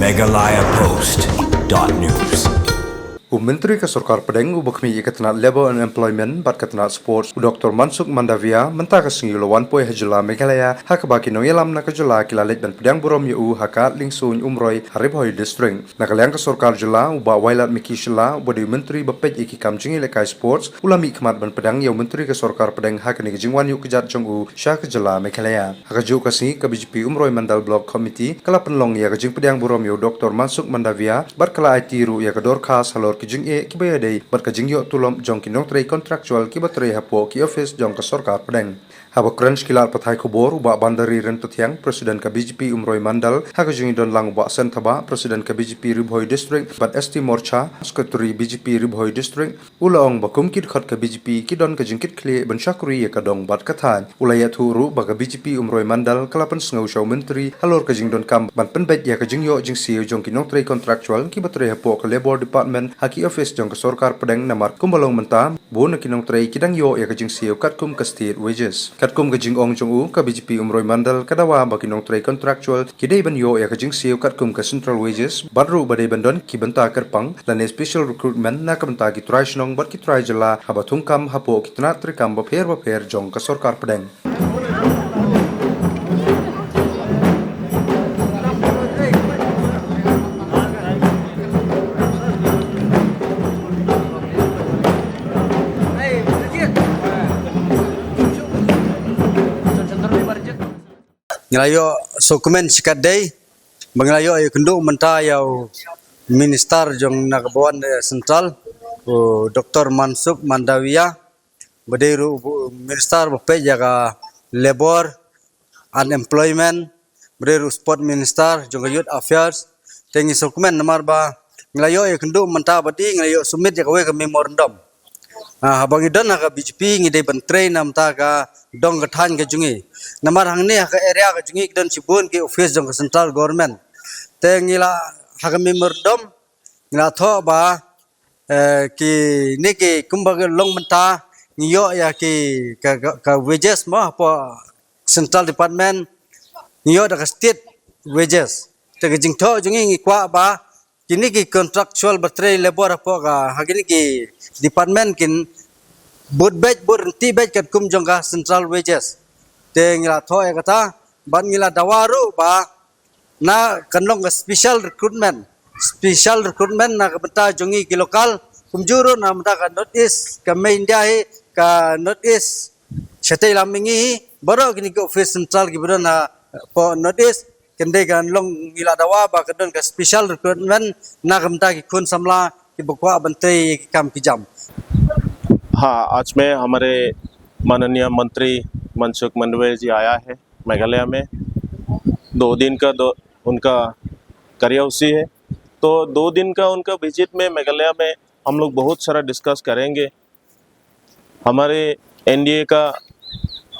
megalayapost.news Menteri Kesorkar Pedeng ubakmi ikatna Labour and Employment bat katna Sports Dr. Mansuk Mandavia mentaka singi lawan poi hajula Meghalaya hakabaki no yalam na kajula kilalit dan pedang burom yu hakat lingsun umroi haribhoi district nakalang Kesorkar jula uba wailat mikishla bodi menteri bapej iki kamjingi lekai sports ulami khmat ban pedang yau menteri Kesorkar Pedeng hakani jingwan yu kejat jongu sya kajula Meghalaya hakaju kasi ka BJP umroi mandal block committee kala penlong ya kajing pedang burom yu Dr. Mansuk Mandavia bat kala itiru ya kador khas halor kijing kibaya day berkajing yo tulom jong kinong tray kontraktual kibatrei hapo ki office jong Kesorkar Pedeng haba crunch kilar pathai khobor ba bandari rentutiang presiden ka BJP umroi mandal hakajing don lang ba sentaba presiden ka BJP Ribhoi district bat ST Morcha sekretari BJP Ribhoi district ulaong bakum kit khat ka BJP kidon ka jingkit kle ban syakuri ya kadong bat kathan ulaya thuru ba ka BJP umroi mandal kalapan sngau shaw menteri halor ka jing don kam ban penbet ya ka jing yo jing siu jong kinong tray kontraktual kibatrei hapo ka labor department haki office jong Kesorkar Pedeng namar kumbalong menta bu na kinong tray kidang yo ya ka jing siu katkum ka state wages katkum ka jing ong jong u ka BJP umroi mandal kadawa ba kinong tray kontraktual kidai ban yo ya ka jing siu katkum ka central wages badru badai bandon ki benta kerpang lane special recruitment na ka benta ki try snong bat ki try jala habathung kam hapo kitna trikam ba pher jong Kesorkar Pedeng ngelayo dokumen sikadai mengelayo ayo kenduk menta yau minister jong nagabawan sentral Dr. Mansuk Mandavia badiru minister bape jaga labor and employment badiru sport minister jong youth affairs tengi dokumen namar ba ngelayo ayo kenduk menta badi ngelayo sumit jaga we ke memorandum habang idon ka BJP ngidai bentrei namta ka dong gathan ke jungi namar hangni ka area ka jungi don sibun ke office jong central government te ngila ha memorandum ngila tho ba ki ni ki kumbag long menta ngiyo ya ki ka wages ma apa central department ngiyo da state wages te jing tho jungi ngi kwa ba kini ki contractual betray labor apa ka hagini ki department kin bud ti batch kat kum jongga central wages te ngila tho ya kata ban ngila dawaru ba na kanlong special recruitment na beta jongi ki lokal kumjuru na mata ka notice ka main dia ka notice chate lamingi baro kini ki office central ki bro na po notice kende kan long ngila dawa ba kadon ka special recruitment na kamta ki khun samla ki bokwa bantei ki kam ki jam हाँ आज में हमारे माननीय मंत्री मनसुख मंडविया जी आया है मेघालय में 2 दिन का उनका कार्यसूची है तो 2 दिन का उनका विजिट में मेघालय में हम लोग बहुत सारा डिस्कस करेंगे हमारे एनडीए का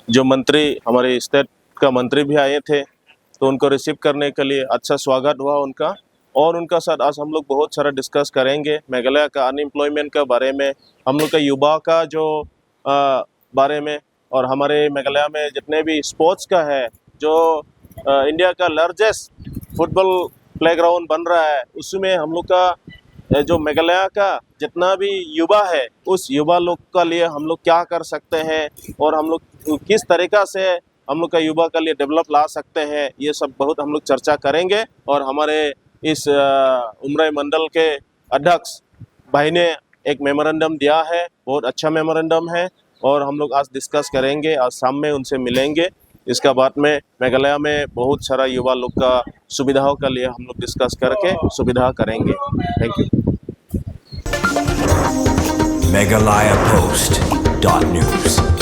जो मंत्री हमारे स्टेट का मंत्री भी आए थे तो उनको रिसीव करने के लिए अच्छा स्वागत हुआ उनका और उनका साथ आज हम लोग बहुत सारा डिस्कस करेंगे मेघालय का अनएम्प्लॉयमेंट का बारे में हम लोग का युवा का जो बारे में और हमारे मेघालय में जितने भी स्पोर्ट्स का है जो इंडिया का लार्जेस्ट फुटबॉल प्लेग्राउंड बन रहा है उसमें हम लोग का जो मेघालय का जितना भी युवा है उस युवा लोग का लिए हम लोग क्या कर सकते हैं और हम लोग किस तरीक़ा से हम लोग का युवा के लिए डेवलप ला सकते हैं ये सब बहुत हम लोग चर्चा करेंगे और हमारे इस उम्र मंडल के अध्यक्ष भाई ने एक मेमोरेंडम दिया है बहुत अच्छा मेमोरेंडम है और हम लोग आज डिस्कस करेंगे आज शाम में उनसे मिलेंगे इसका बाद में मेघालय में बहुत सारा युवा लोग का सुविधाओं के लिए हम लोग डिस्कस करके सुविधा करेंगे थैंक यू megalayapost.news